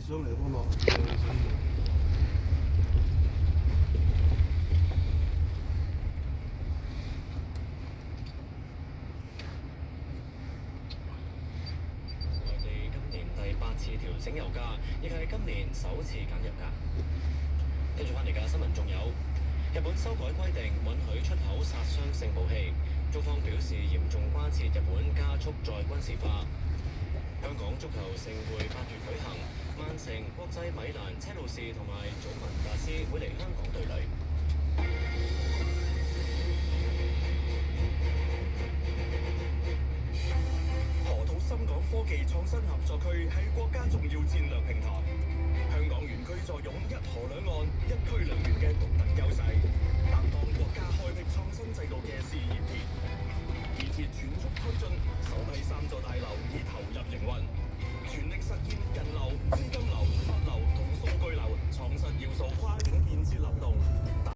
上嚟都落嘅。內地今年第8次調整油價，亦係今年首次減油價。跟住翻嚟嘅新聞仲有，日本修改規定允許出口殺傷性武器，中方表示嚴重關切日本加速再軍事化。香港足球盛會8月舉行，曼城、國際米蘭、車路士同埋祖雲達斯會嚟香港對壘。河套深港科技創新合作區係國家重要戰略平台，香港園區坐擁一河兩岸、一區兩園嘅獨特優勢，擔當國家開闢創新制度嘅試驗田。建設全速推進，首批3座大樓